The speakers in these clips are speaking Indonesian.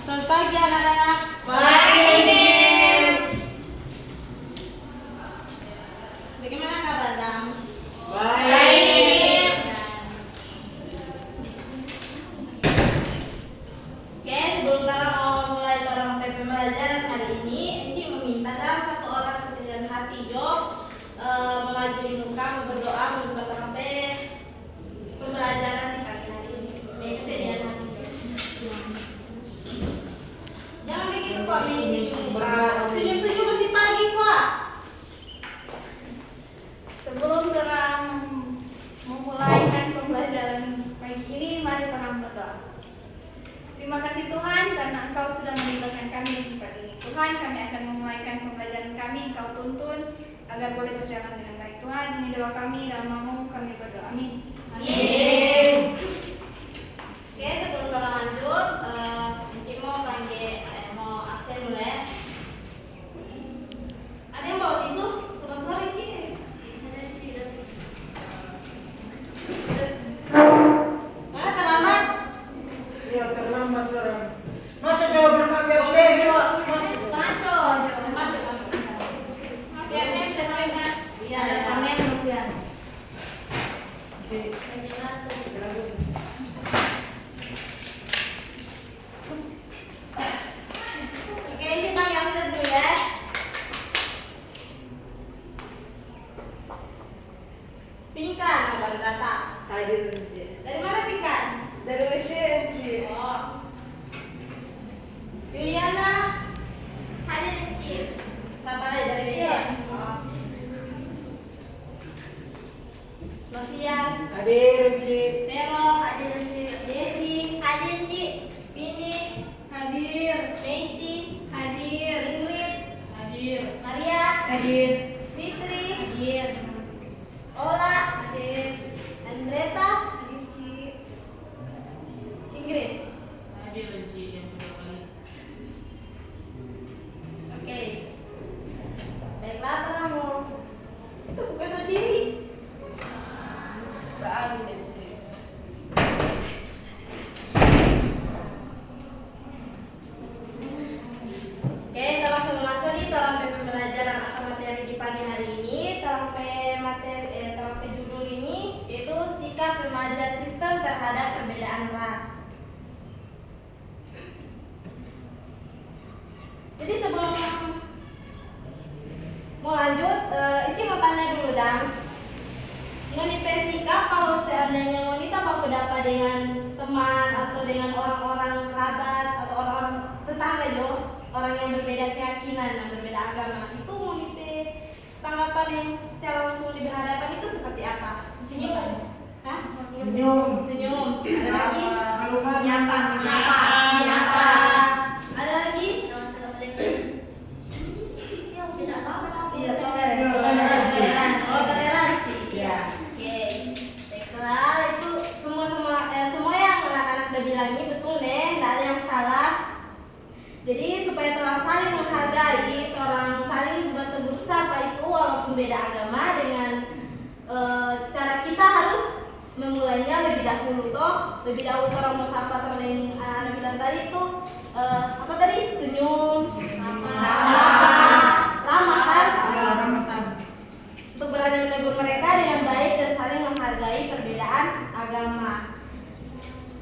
Selamat pagi anak-anak. Pagi. Bagaimana kabar Dam? Baik. Oke, sebelum kita mau mulai dalam pembelajaran hari ini, Enci meminta dalam satu orang kesedihan hati Jo memajukan muka, berdoa, membuka sampai pembelajaran di pagi hari ini. Kesedihan hati. Jangan begitu kok, Miss. Senyum-senyum masih pagi kok. Sebelum terang memulai pembelajaran pagi ini, mari terang berdoa. Terima kasih Tuhan karena Engkau sudah melibatkan kami di tempat ini. Tuhan, kami akan memulaikan pembelajaran kami. Engkau tuntun agar boleh berjalan dengan baik. Tuhan, ini doa kami dalam namamu kami berdoa. Amin. Amin. Oke, sebelum kita lanjut, Enci mau mau absen dulu ya. Ada yang bawa tisu? Sore-sore Enci. Mana terlambat? Iya, terlambat orang. Masa jawab belum ambil absen, Pak? Masuk. Masuk. Biar tenang. Iya, ada samen ya. Cik. Oke, Enci panggil absen dulu ya. Pinkan yang baru datang. Hadir, Cik. Dari mana Pinkan? Dari WC, Cik. Oh. Juliana, Hadir kecil. sama aja dari Iya. BC. Oh. Novian, Hadir, Cik. Vero, hadir Cik. Desi, Hadir Ci. Vini, hadir. Messi, Hadir. Ingrid, hadir. Maria, Hadir. Fitri, Hadir. Ola, Hadir. Andreta, Hadir Ci. Ingrid. Hadir Enci yang kedua kali. Oke. Baiklah kamu. Itu buka sendiri. Bagus deh. Oke, kita langsung masuk di dalam pembelajaran atau materi di pagi hari ini. Dalam judul ini yaitu sikap remaja Kristen terhadap perbedaan ras. Jadi sebelum mau lanjut, Ici mau tanya dulu Dam. Mengenai sikap kalau seandainya wanita mau berdapat dengan teman atau dengan orang-orang kerabat atau orang-orang tetangga Jo, orang yang berbeda keyakinan, yang berbeda agama, itu mengenai tanggapan yang secara langsung berhadapan itu seperti apa? Senyum. Hah? Senyum. Senyum. Ada lagi? Malu-malu. Nyapa. Nyapa. Ada lagi? Yang tidak apa-apa. Tidak Iya, toleransi. Oh, toleransi. Iya. Oke. Baiklah, itu semua yang anak-anak udah bilang ini betul deh, tidak ada yang salah. Jadi supaya orang saling menghargai, orang saling bertegur sapa itu walaupun beda agama dengan cara kita harus memulainya lebih dahulu toh. Lebih dahulu orang mau sapa sama yang anak-anak bilang tadi itu apa tadi? Senyum, sapa, ramah kan? Ya, ramatan. Untuk berani menegur mereka dengan baik dan saling menghargai perbedaan agama.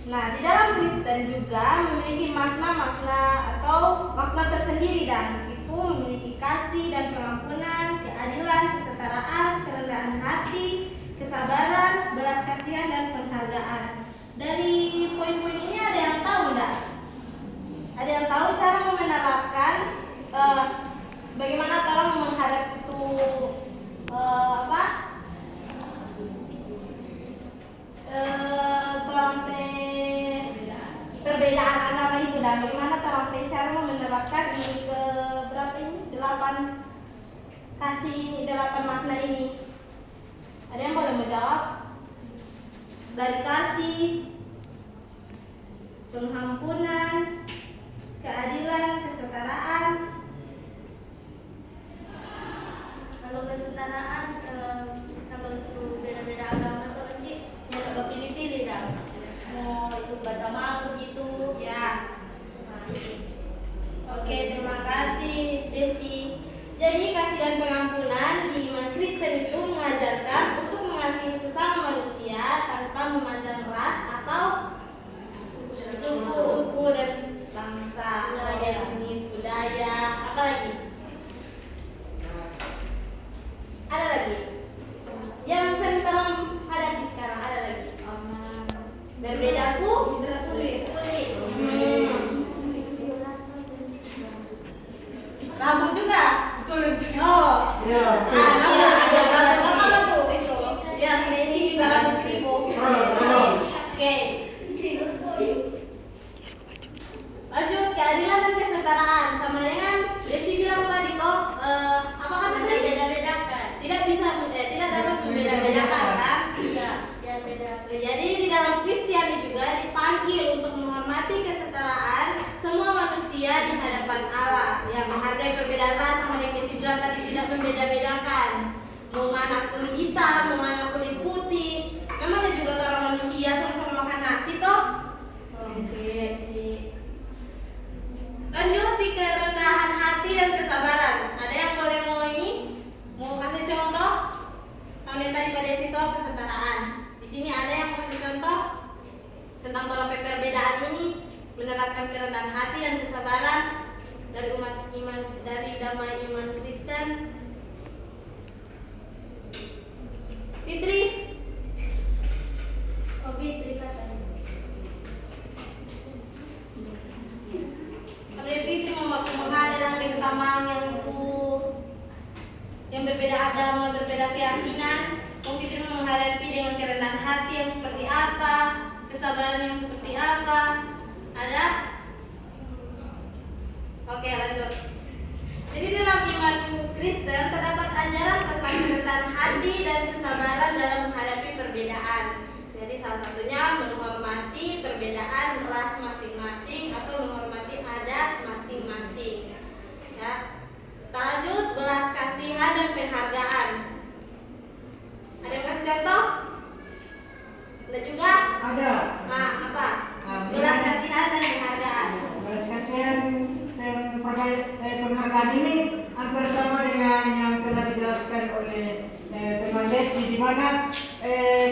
Nah, di dalam Kristen juga memiliki makna-makna atau makna tersendiri dan di situ memiliki kasih dan pengampunan, keadilan, kesetaraan, kerendahan hati, kesabaran, belas kasihan dan penghargaan. Dari poin-poin ini ada yang tahu enggak? Ada yang tahu cara menerapkan bagaimana orang menghadap itu apa? Perbedaan agama itu dan bagaimana cara menerapkan ini ke berapa ini? 8 kasih ini, 8 makna ini. Ada yang boleh menjawab? Dari kasih, pengampunan, keadilan, kesetaraan. Kalau kesetaraan, kalau itu beda-beda agama tuh Ci, nggak pilih-pilih dah. Mau itu beragama begitu. Ya. Nah, itu. perbedaan ini menerapkan kerendahan hati dan kesabaran dari umat iman dari damai iman Kristen. Fitri, Fitri katanya. Kalau Fitri menghadang di ketamang yang berbeda agama, berbeda keyakinan, Fitri menghadapi dengan kerendahan hati yang seperti apa, kesabaran yang seperti apa. Ada? Oke, lanjut. Jadi dalam iman Kristen terdapat ajaran tentang kerendahan hati dan kesabaran dalam menghadapi perbedaan. Jadi salah satunya menghormati perbedaan ras masing-masing atau menghormati adat masing-masing. Ya. Kita lanjut, belas kasihan dan penghargaan. Ada yang kasih contoh? Ada juga? Ada. Nah, apa? Belas kasihan dan penghargaan. Belas kasihan dan penghargaan ini hampir sama dengan yang telah dijelaskan oleh teman Desi, di mana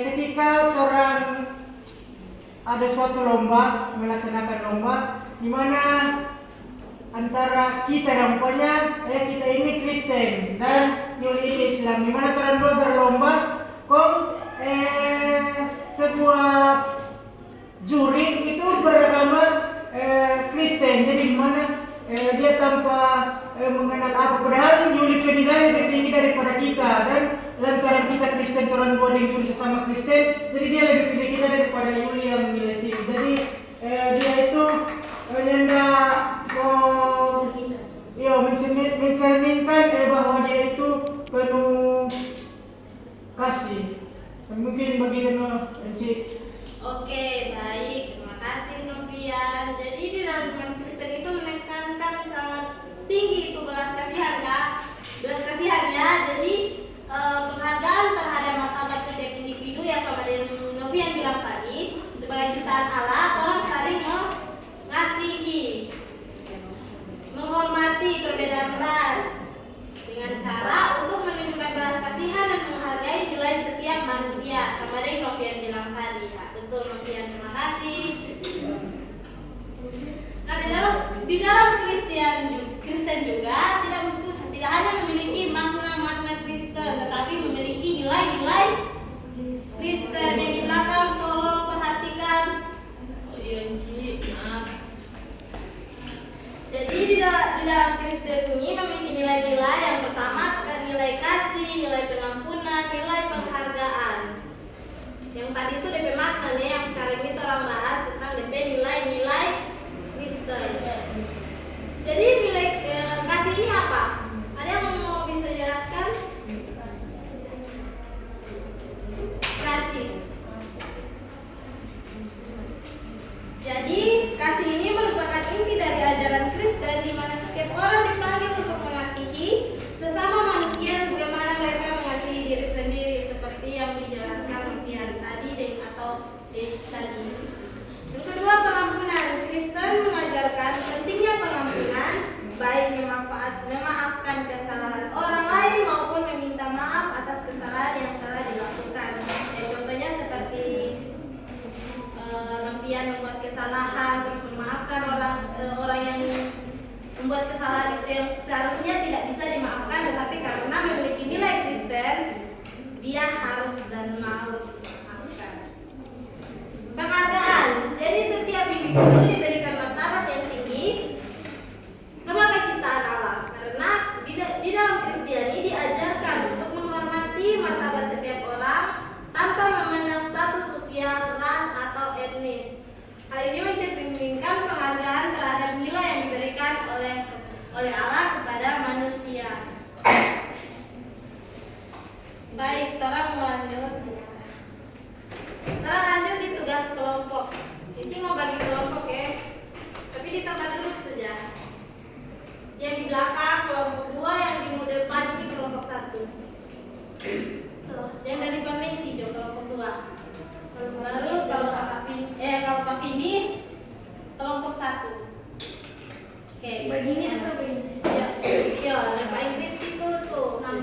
ketika orang ada suatu lomba, melaksanakan lomba, di mana antara kita dan kita ini Kristen dan Yuli ini Islam, di mana orang dua berlomba, sebuah juri itu beragama Kristen, jadi di mana dia tanpa mengenal apa, padahal Yuli penilaian lebih tinggi daripada kita, dan lantaran kita Kristen, orang dua yang Yuli sesama Kristen, jadi dia lebih pilih kita daripada Yuli yang nilai tinggi. Jadi dia itu mencerminkan bahwa dia itu penuh kasih. Mungkin begitu, Encik. Oke, baik. Terima kasih, Novian. Jadi di dalam iman Kristen itu menekankan sangat tinggi itu belas kasihan, Kak. Belas kasihan ya. Jadi penghargaan terhadap martabat setiap individu yang sama dengan Novian bilang tadi, sebagai ciptaan Allah, tolong saling mengasihi, menghormati perbedaan ras dengan cara untuk menunjukkan belas kasihan dan menghargai nilai setiap manusia, sama dengan Novian bilang tadi. Ya, betul Novian, terima kasih. Nah, di dalam Kristen juga tidak hanya memiliki makna-makna Kristen, tetapi memiliki nilai-nilai Kristen. Yang di belakang tolong perhatikan. Oh iya, Ci, maaf. Jadi di dalam Kristen ini memiliki nilai-nilai. Yang pertama nilai kasih, nilai pengampunan, nilai penghargaan. Yang tadi itu DP makna nih, yang sekarang ini orang bahas tentang DP nilai-nilai Kristen. Jadi nilai kasih ini apa? Ada yang mau bisa jelaskan? Kasih. Jadi kasih ini merupakan inti dari ajaran Kristen, di mana setiap orang dipanggil untuk mengasihi sesama manusia sebagaimana mereka mengasihi diri sendiri, seperti yang dijelaskan Novian tadi atau Desi tadi. Yang kedua, pengampunan. Kristen mengajarkan pentingnya pengampunan, baik memaafkan kesalahan orang lain maupun meminta maaf atas kesalahan yang telah dilakukan. Contohnya seperti Novian membuat kesalahan, terus memaafkan orang yang membuat kesalahan itu yang seharusnya tidak bisa dimaafkan, tetapi karena memiliki nilai Kristen, dia harus dan mau dimaafkan. Penghargaan. Jadi setiap individu diberikan martabat yang tinggi sebagai ciptaan Allah, karena di dalam Kristiani diajarkan untuk menghormati martabat setiap orang tanpa memandang status sosial, ras, atau etnis. Hal ini mencerminkan penghargaan terhadap nilai yang diberikan oleh Allah kepada manusia. Baik, kita lanjut. Kita lanjut di tugas kelompok. Ini mau bagi kelompok ya, tapi di tempat duduk saja. Yang di belakang kelompok 2, yang di depan ini kelompok 1. Yang dari Pak Messi kelompok 2. Baru kalau Pak Vini kelompok 1. Oke. Begini atau begini? Iya, ada Pak Ingrid situ tuh 6.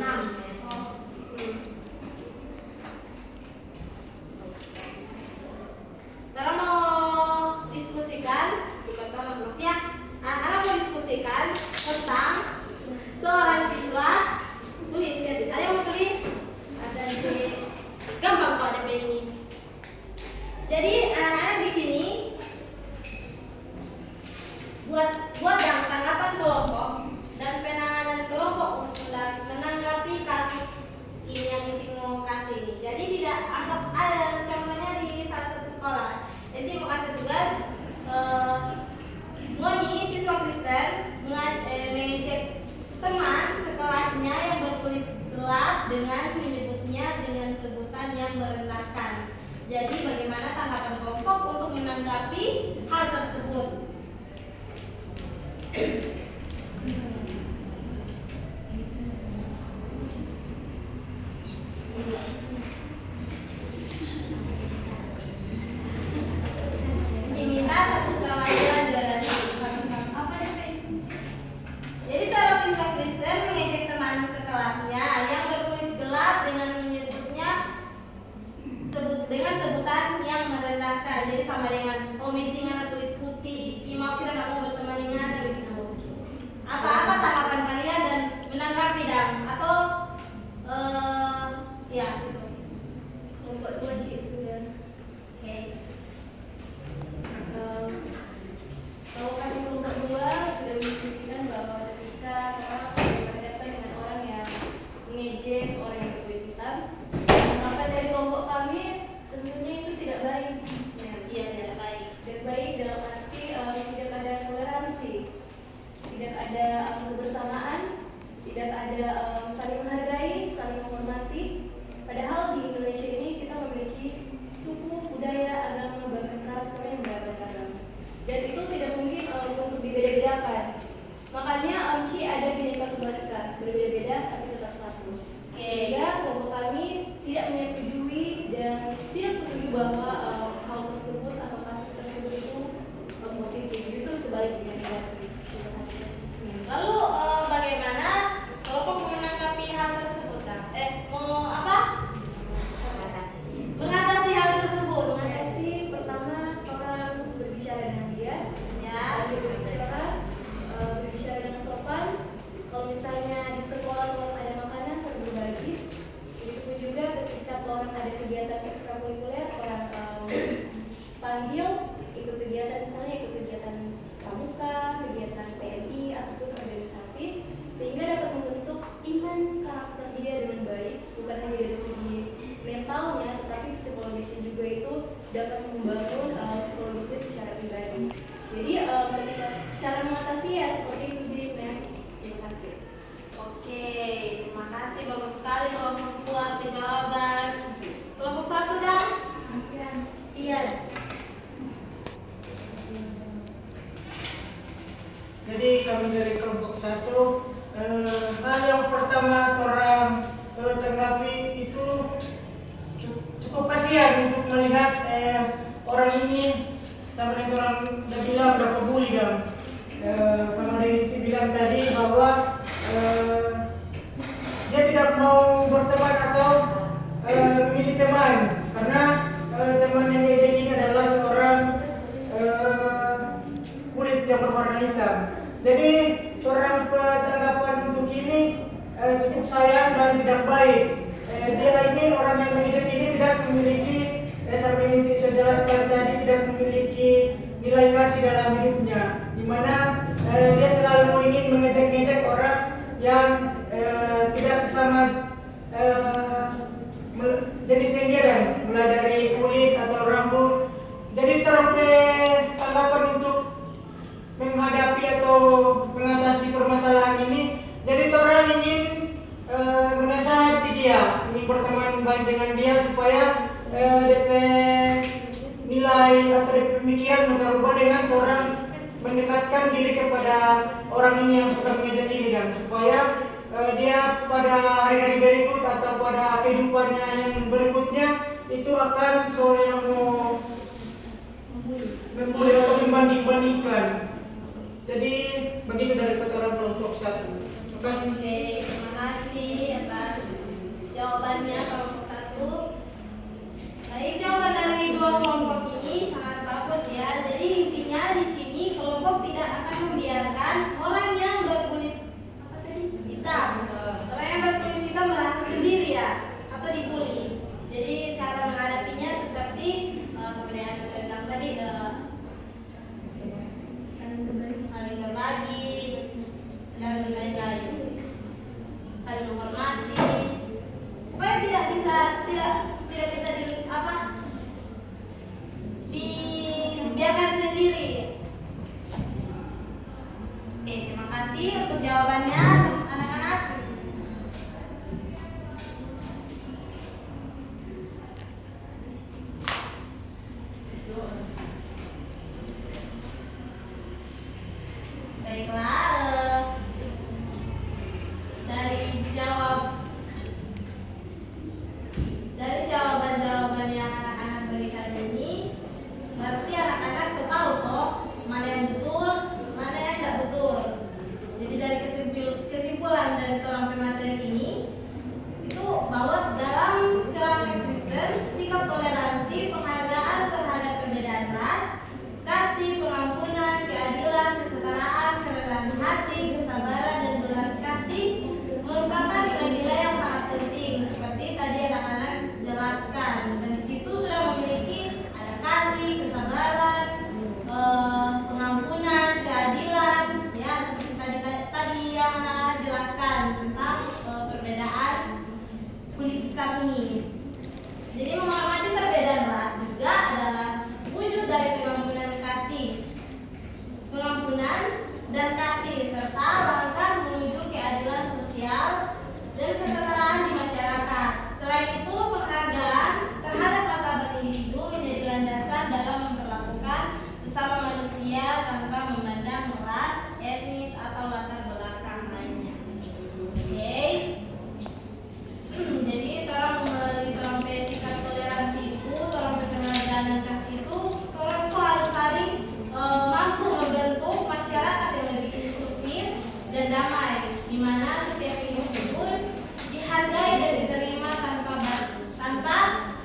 Sekarang mau diskusi buat yang tanggapan kelompok dan penanganan kelompok untuk menanggapi kasus ini yang Encik mau kasih ini. Jadi tidak anggap ada contohnya di salah satu sekolah. Encik mau kasih tugas Ngoni siswa Kristen mengejek teman sekolahnya yang berkulit gelap dengan menyebutnya dengan sebutan yang merendahkan. Jadi bagaimana tanggapan kelompok untuk menanggapi hal tersebut? Minta satu keramaian dari Apa deh Kak? jadi seorang siswa Kristen mengejek teman sekelasnya yang berkulit gelap dengan menyebutnya dengan sebutan yang merendahkan. Jadi sama dengan omisingan kulit putih, imam kita nggak mau berteman dengan begitu. Apa tanggapan kalian dan menanggapi dan atau ya gitu. Kelompok 2 Ji sudah. Oke. Kalau kami kelompok 2 sudah mendiskusikan bahwa ketika orang berhadapan dengan orang yang mengejek orang yang berkulit hitam, maka dari kelompok kami tentunya itu tidak baik. Ya, Iya tidak baik. tidak baik dalam arti tidak ada toleransi, tidak ada kebersamaan, tidak ada saling menghargai, saling menghormati. Padahal di Indonesia ini kita memiliki suku, budaya, agama, bahkan ras yang beragam-agam. Dan itu tidak mungkin untuk dibeda-bedakan. Makanya Ci ada Bhinneka Tunggal Ika, berbeda-beda tapi tetap satu. Sehingga kelompok kami tidak menyetujui dan tidak setuju bahwa hal tersebut atau kasus tersebut itu positif, justru sebaliknya negatif. Terima kasih. Lalu bagaimana kelompok menanggapi hal tersebut? Mau apa? Mengatasi hal tersebut. Mengatasi pertama orang berbicara dengan dia, Ya. dia berbicara dengan sopan. Kalau misalnya di sekolah tuh ada makanan berbagi. Begitu juga ketika orang ada kegiatan ekstrakurikuler, orang panggil ikut kegiatan, misalnya ikut kegiatan pramuka, kegiatan PMI ataupun organisasi, sehingga dapat membentuk iman karakter dia dengan baik, bukan hanya dari segi mentalnya, tetapi psikologisnya juga itu dapat membangun psikologisnya secara pribadi. Jadi ketika cara mengatasi ya seperti itu sih, Mem. Terima kasih. Oke, terima kasih, bagus sekali kelompok 2 jawaban. Kelompok 1 dah. Iya. Jadi kami dari kelompok 1 hal yang pertama orang tanggapi itu cukup kasihan untuk melihat orang ini sama dengan orang udah bilang berapa bully kan. Sama dengan si bilang tadi bahwa dia tidak mau berteman atau memilih teman karena teman yang dia jadi ini adalah seorang kulit yang berwarna hitam. Jadi orang tanggapan untuk ini cukup sayang dan tidak baik. Dia ini orang yang mengejek ini tidak memiliki seperti yang saya jelaskan tadi, tidak memiliki nilai kasih dalam hidupnya, di mana dia selalu ingin mengejek-ngejek orang yang tidak sesama jenisnya dia, dan mulai dari kulit atau rambut. Jadi tanggapan untuk menghadapi atau mengatasi permasalahan ini, jadi orang ingin menasihati dia, ingin berteman baik dengan dia supaya DP nilai atau DP pemikiran berubah dengan orang mendekatkan diri kepada orang ini yang suka mengejek ini, dan supaya dia pada hari-hari berikut atau pada kehidupannya yang berikutnya itu akan seorang yang mau membuli atau membanding-bandingkan. Jadi begitu dari orang kelompok 1. Terima kasih. Oke, terima kasih atas jawabannya kelompok 1. Baik, jawaban dari 2 kelompok ini sangat bagus ya. Jadi intinya di sini kelompok tidak akan membiarkan orang yang berkulit hitam, orang yang berkulit hitam merasa sendiri ya atau dibully. Jadi cara menghadapinya seperti seperti yang saya bilang tadi, saling Baiklah, dari jawaban-jawaban yang anak-anak berikan ini, pasti anak-anak setahu toh mana yang betul, mana yang tidak betul. Jadi dari kesimpulan dari orang pemateri ini itu bahwa dalam kerangka Kristen, sikap toleransi, penghargaan terhadap perbedaan ras, kasih, pengampunan, keadilan, kesetaraan, kerendahan hati, kesabaran, dan belas kasih merupakan nilai-nilai yang sangat penting seperti tadi anak-anak jelaskan. Dan di situ sudah memiliki ada kasih, kesabaran, pengampunan, keadilan, ya seperti tadi yang anak-anak jelaskan tentang perbedaan kulit hitam ini. Jadi menghormati perbedaan ras juga adalah wujud dari pengampunan dan kasih serta langkah menuju keadilan sosial dan kesetaraan di masyarakat. Selain itu, penghargaan terhadap martabat individu menjadi landasan dalam memperlakukan sesama manusia tanpa memandang ras, etnis, atau latar belakang lainnya. Oke. Jadi orang melalui sikap toleransi itu, orang penghargaan dan kasih itu, orang itu harus saling mampu membentuk masyarakat yang lebih inklusif dan damai, di mana setiap individu dihargai dan diterima tanpa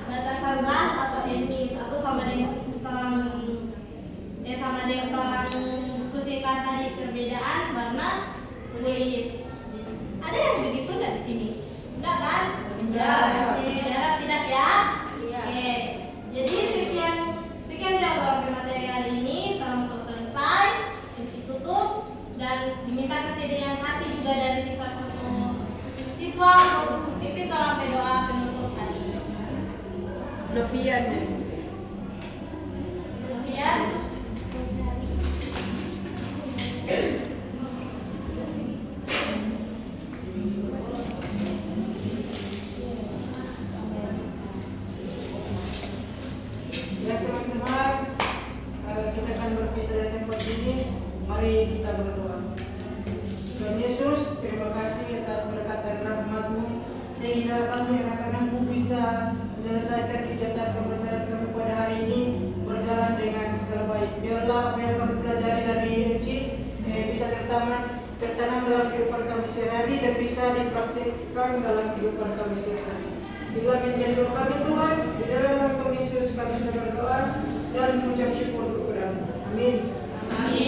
batasan ras atau etnis atau sama dengan orang diskusikan tadi perbedaan warna kulit. Ada yang begitu nggak di sini? Enggak kan? Enggak. Tidak ya? Iya. Oke. Jadi sekian jawaban materi kali ini. Tolong selesai, kunci tutup, dan diminta kesediaan hati juga dari satu siswa untuk pimpin tolong doa penutup tadi. Novian. Kemudian Ya teman-teman, kita akan berpisah dari tempat ini. Mari kita berdoa. Tuhan Yesus, terima kasih atas berkat dan rahmat-Mu sehingga kami anak-anak-Mu bisa menyelesaikan kegiatan pembelajaran kami pada hari ini berjalan dengan segala baik. Biarlah apa yang kami pelajari dari ENC bisa tertanam dalam kehidupan kami sehari-hari dan bisa dipraktikkan dalam kehidupan kami sehari-hari. Bila menjadi doa kami Tuhan, di dalam nama Tuhan Yesus kami sudah berdoa dan mengucap syukur kepada-Mu. Amin. amin.